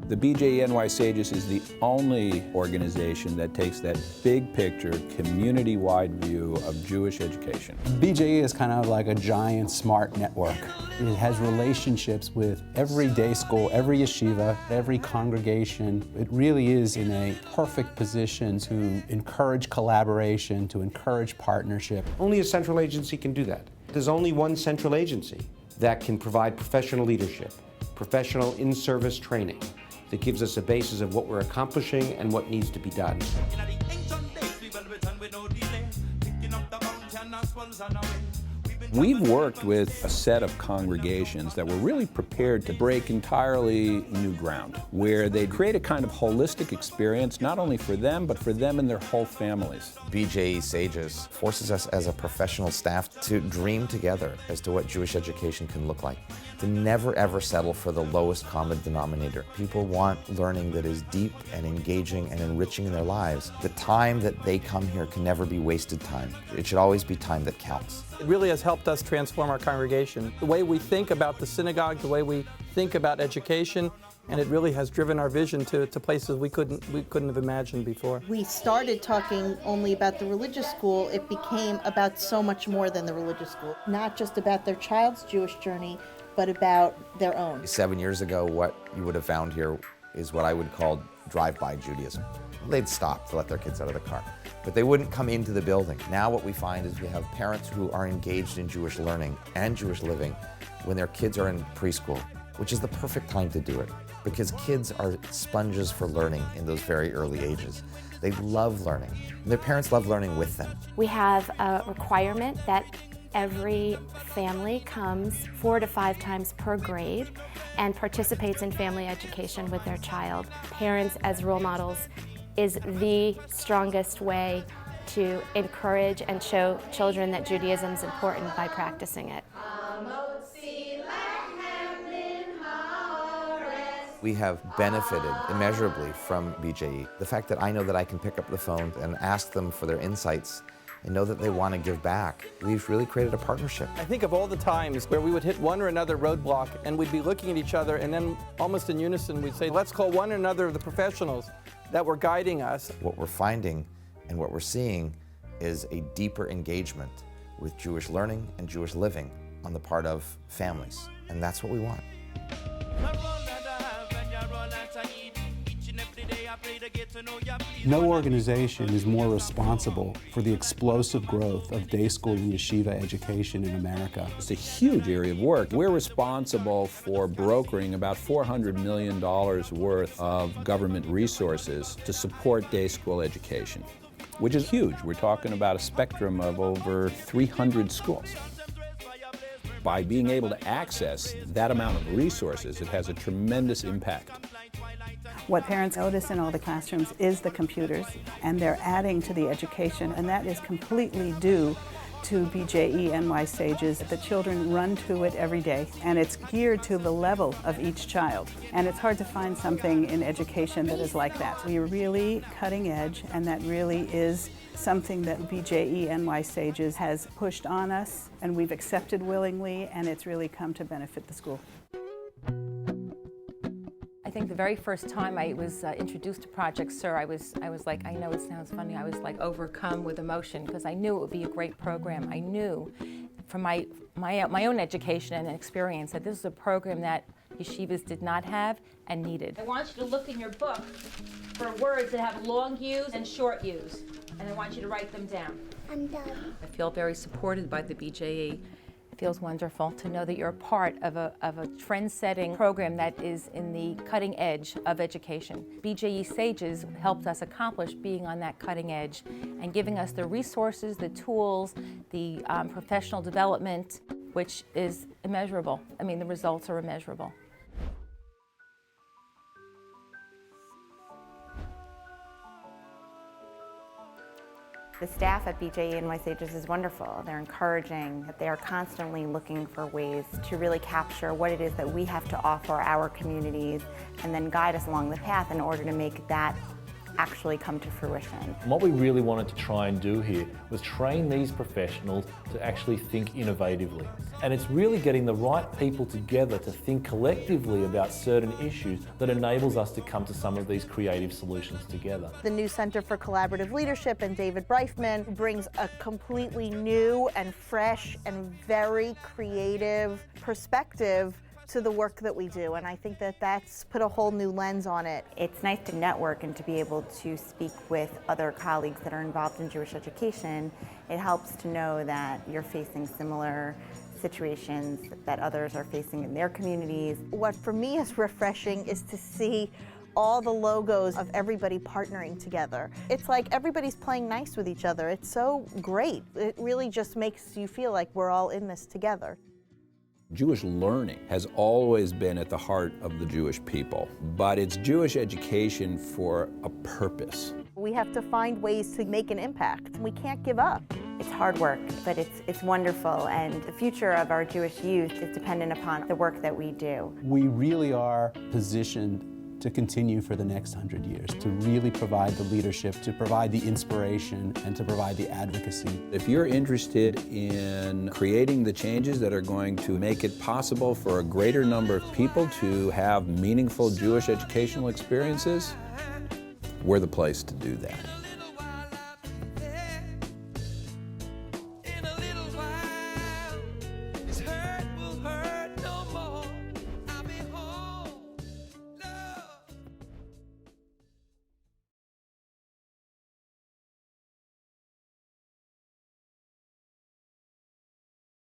The BJENY-SAJES is the only organization that takes that big picture, community-wide view of Jewish education. BJE is kind of like a giant smart network. It has relationships with every day school, every yeshiva, every congregation. It really is in a perfect position to encourage collaboration, to encourage partnership. Only a central agency can do that. There's only one central agency that can provide professional leadership, professional in-service training, that gives us a basis of what we're accomplishing and what needs to be done. We've worked with a set of congregations that were really prepared to break entirely new ground, where they create a kind of holistic experience, not only for them, but for them and their whole families. BJE-SAJES forces us as a professional staff to dream together as to what Jewish education can look like, to never ever settle for the lowest common denominator. People want learning that is deep and engaging and enriching in their lives. The time that they come here can never be wasted time. It should always be time that counts. It really has helped us transform our congregation. The way we think about the synagogue, the way we think about education, and it really has driven our vision to places we couldn't have imagined before. We started talking only about the religious school. It became about so much more than the religious school. Not just about their child's Jewish journey, but about their own. 7 years ago, what you would have found here is what I would call drive-by Judaism. They'd stop to let their kids out of the car, but they wouldn't come into the building. Now what we find is we have parents who are engaged in Jewish learning and Jewish living when their kids are in preschool, which is the perfect time to do it, because kids are sponges for learning in those very early ages. They love learning, and their parents love learning with them. We have a requirement that every family comes 4 to 5 times per grade and participates in family education with their child. Parents as role models is the strongest way to encourage and show children that Judaism is important by practicing it. We have benefited immeasurably from BJE. The fact that I know that I can pick up the phone and ask them for their insights and know that they want to give back. We've really created a partnership. I think of all the times where we would hit one or another roadblock and we'd be looking at each other and then almost in unison we'd say, let's call one or another of the professionals that were guiding us. What we're finding and what we're seeing is a deeper engagement with Jewish learning and Jewish living on the part of families, and that's what we want. No organization is more responsible for the explosive growth of day school and yeshiva education in America. It's a huge area of work. We're responsible for brokering about $400 million worth of government resources to support day school education, which is huge. We're talking about a spectrum of over 300 schools. By being able to access that amount of resources, it has a tremendous impact. What parents notice in all the classrooms is the computers, and they're adding to the education, and that is completely due to BJENY-SAJES. The children run to it every day, and it's geared to the level of each child. And it's hard to find something in education that is like that. We're really cutting edge, and that really is something that BJENY-SAJES has pushed on us, and we've accepted willingly, and it's really come to benefit the school. I think the very first time I was introduced to Project SIR, I was like, I know it sounds funny, I was like overcome with emotion because I knew it would be a great program. I knew from my own education and experience that this is a program that yeshivas did not have and needed. I want you to look in your book for words that have long U's and short U's, and I want you to write them down. I'm done. I feel very supported by the BJE. It feels wonderful to know that you're a part of a trend-setting program that is in the cutting edge of education. BJE-SAJES helped us accomplish being on that cutting edge and giving us the resources, the tools, the professional development, which is immeasurable. I mean, the results are immeasurable. The staff at BJENY-SAJES is wonderful. They're encouraging. They are constantly looking for ways to really capture what it is that we have to offer our communities and then guide us along the path in order to make that actually come to fruition. And what we really wanted to try and do here was train these professionals to actually think innovatively. And it's really getting the right people together to think collectively about certain issues that enables us to come to some of these creative solutions together. The new Center for Collaborative Leadership and David Breifman brings a completely new and fresh and very creative perspective to the work that we do, and I think that that's put a whole new lens on it. It's nice to network and to be able to speak with other colleagues that are involved in Jewish education. It helps to know that you're facing similar situations that others are facing in their communities. What for me is refreshing is to see all the logos of everybody partnering together. It's like everybody's playing nice with each other. It's so great. It really just makes you feel like we're all in this together. Jewish learning has always been at the heart of the Jewish people, but it's Jewish education for a purpose. We have to find ways to make an impact. We can't give up. It's hard work, but it's wonderful, and the future of our Jewish youth is dependent upon the work that we do. We really are positioned to continue for the next 100 years, to really provide the leadership, to provide the inspiration, and to provide the advocacy. If you're interested in creating the changes that are going to make it possible for a greater number of people to have meaningful Jewish educational experiences, we're the place to do that.